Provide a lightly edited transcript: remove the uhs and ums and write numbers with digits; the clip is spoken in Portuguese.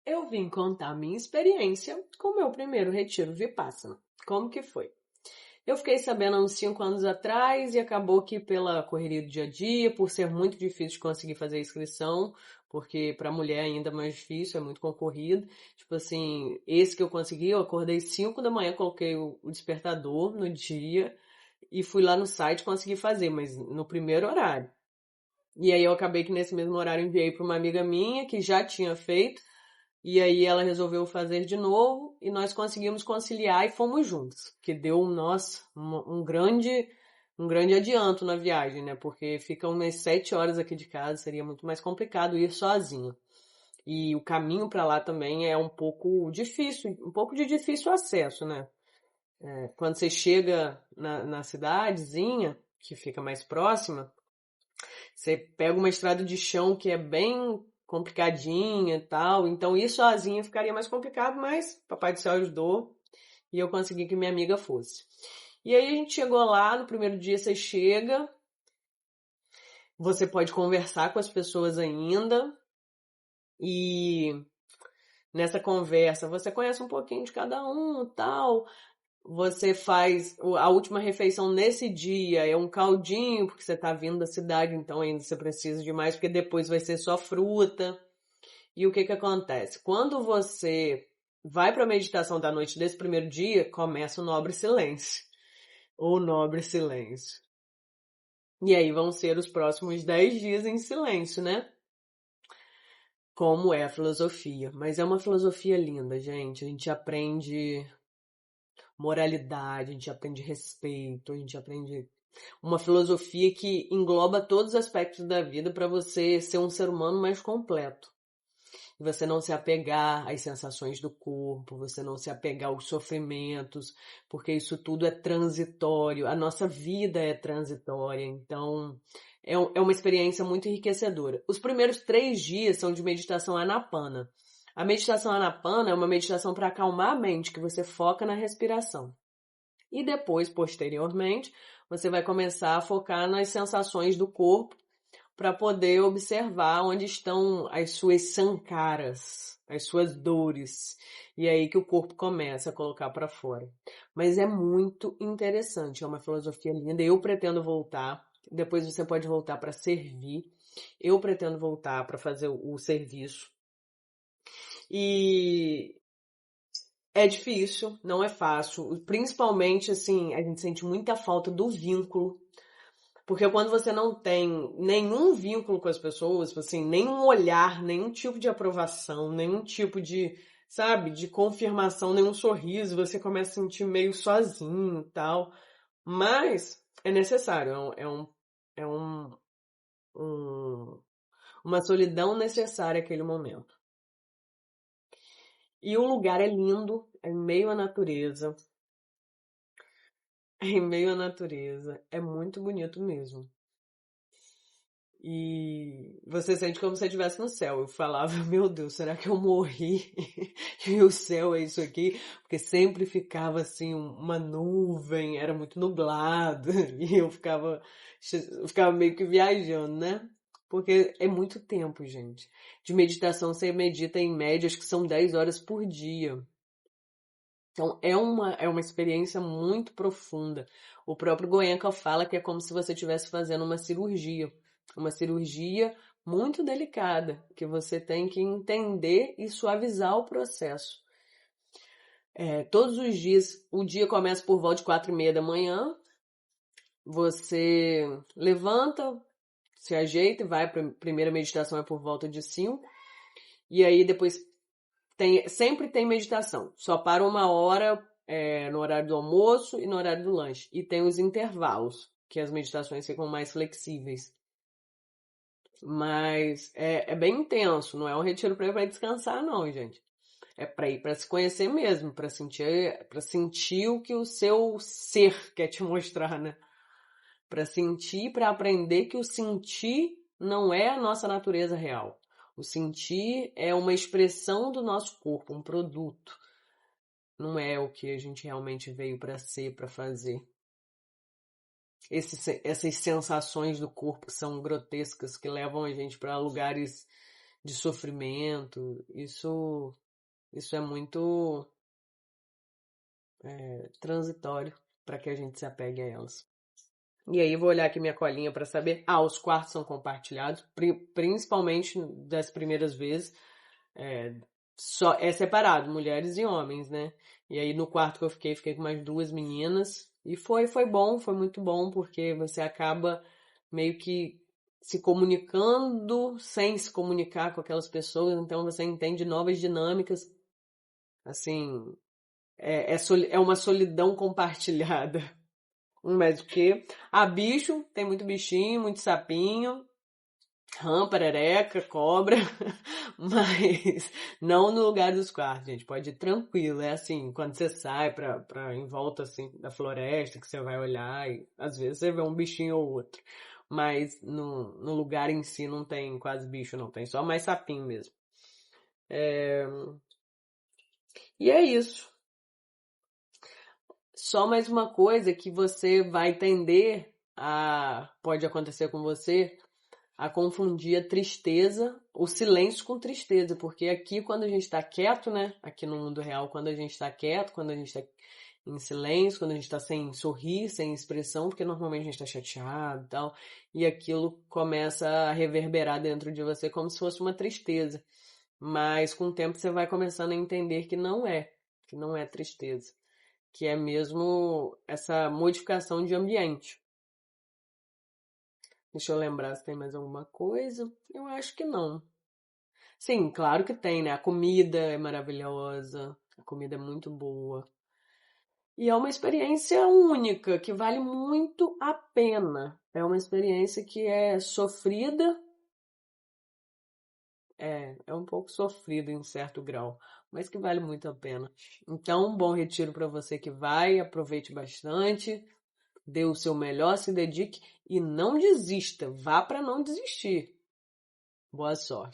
Eu vim contar a minha experiência com o meu primeiro retiro Vipassana. Como que foi? Eu fiquei sabendo há uns 5 anos atrás e acabou que pela correria do dia a dia, por ser muito difícil de conseguir fazer a inscrição, porque para mulher é ainda mais difícil, é muito concorrido. Tipo assim, esse que eu consegui, eu acordei 5 da manhã, coloquei o despertador no dia e fui lá no site e consegui fazer, mas no primeiro horário. E aí eu acabei que nesse mesmo horário enviei para uma amiga minha que já tinha feito. E aí ela resolveu fazer de novo e nós conseguimos conciliar e fomos juntos, que deu, nossa, um grande adianto na viagem, né? Porque fica umas 7 horas aqui de casa, seria muito mais complicado ir sozinho. E o caminho para lá também é um pouco difícil, um pouco de difícil acesso, né? Quando você chega na cidadezinha, que fica mais próxima, você pega uma estrada de chão que é bem complicadinha e tal, então ir sozinha ficaria mais complicado, mas Papai do Céu ajudou e eu consegui que minha amiga fosse. E aí a gente chegou lá, no primeiro dia você chega, você pode conversar com as pessoas ainda e nessa conversa você conhece um pouquinho de cada um e tal. Você faz a última refeição nesse dia, é um caldinho, porque você tá vindo da cidade, então ainda você precisa de mais, porque depois vai ser só fruta. E o que que acontece? Quando você vai para a meditação da noite desse primeiro dia, começa o nobre silêncio. O nobre silêncio. E aí vão ser os próximos 10 dias em silêncio, né? Como é a filosofia. Mas é uma filosofia linda, gente. A gente aprende moralidade, a gente aprende respeito, a gente aprende uma filosofia que engloba todos os aspectos da vida para você ser um ser humano mais completo. Você não se apegar às sensações do corpo, você não se apegar aos sofrimentos, porque isso tudo é transitório, a nossa vida é transitória, então é uma experiência muito enriquecedora. Os primeiros 3 dias são de meditação anapana. A meditação anapana é uma meditação para acalmar a mente, que você foca na respiração. E depois, posteriormente, você vai começar a focar nas sensações do corpo para poder observar onde estão as suas sankaras, as suas dores. E é aí que o corpo começa a colocar para fora. Mas é muito interessante, é uma filosofia linda. Eu pretendo voltar, depois você pode voltar para servir. Eu pretendo voltar para fazer o serviço. E é difícil, não é fácil. Principalmente, assim, a gente sente muita falta do vínculo. Porque quando você não tem nenhum vínculo com as pessoas, assim, nenhum olhar, nenhum tipo de aprovação, nenhum tipo de, sabe, de confirmação, nenhum sorriso, você começa a sentir meio sozinho e tal. Mas é necessário, é um- uma solidão necessária aquele momento. E o lugar é lindo, é em meio à natureza. É em meio à natureza. É muito bonito mesmo. E você sente como se você estivesse no céu. Eu falava, meu Deus, será que eu morri? E o céu é isso aqui? Porque sempre ficava assim, uma nuvem, era muito nublado. E eu ficava meio que viajando, né? Porque é muito tempo, gente. De meditação, você medita em média, acho que são 10 horas por dia. Então, é uma experiência muito profunda. O próprio Goenka fala que é como se você estivesse fazendo uma cirurgia. Uma cirurgia muito delicada, que você tem que entender e suavizar o processo. Todos os dias, o dia começa por volta de 4:30 da manhã, você levanta, se ajeita e vai para a primeira meditação é por volta de 5, e aí depois sempre tem meditação. Só para 1 hora no horário do almoço e no horário do lanche. E tem os intervalos, que as meditações ficam mais flexíveis. Mas é bem intenso, não é um retiro para ir para descansar, não, gente. É para ir para se conhecer mesmo, para sentir o que o seu ser quer te mostrar, né? Para sentir, para aprender que o sentir não é a nossa natureza real. O sentir é uma expressão do nosso corpo, um produto. Não é o que a gente realmente veio para ser, para fazer. Essas sensações do corpo são grotescas, que levam a gente para lugares de sofrimento. Isso é muito transitório para que a gente se apegue a elas. E aí, vou olhar aqui minha colinha para saber. Os quartos são compartilhados, principalmente das primeiras vezes. Só é separado, mulheres e homens, né? E aí, no quarto que eu fiquei com mais duas meninas. E foi bom, foi muito bom, porque você acaba meio que se comunicando sem se comunicar com aquelas pessoas. Então, você entende novas dinâmicas. Assim, é uma solidão compartilhada. Mas o quê? Bicho, tem muito bichinho, muito sapinho, rã, perereca, cobra, mas não no lugar dos quartos, gente. Pode ir tranquilo. É assim, quando você sai em volta assim da floresta, que você vai olhar e às vezes você vê um bichinho ou outro. Mas no lugar em si não tem quase bicho, não. Tem só mais sapinho mesmo. E é isso. Só mais uma coisa que você vai tender pode acontecer com você, a confundir a tristeza, o silêncio com tristeza, porque aqui quando a gente está quieto, né? Aqui no mundo real, quando a gente está quieto, quando a gente está em silêncio, quando a gente está sem sorrir, sem expressão, porque normalmente a gente está chateado e tal, e aquilo começa a reverberar dentro de você como se fosse uma tristeza. Mas com o tempo você vai começando a entender que não é tristeza, que é mesmo essa modificação de ambiente. Deixa eu lembrar se tem mais alguma coisa. Eu acho que não. Sim, claro que tem, né? A comida é maravilhosa, a comida é muito boa. E é uma experiência única, que vale muito a pena. É uma experiência que é sofrida, é um pouco sofrida em certo grau, mas que vale muito a pena. Então, um bom retiro para você que vai, aproveite bastante, dê o seu melhor, se dedique e não desista. Vá para não desistir. Boa sorte.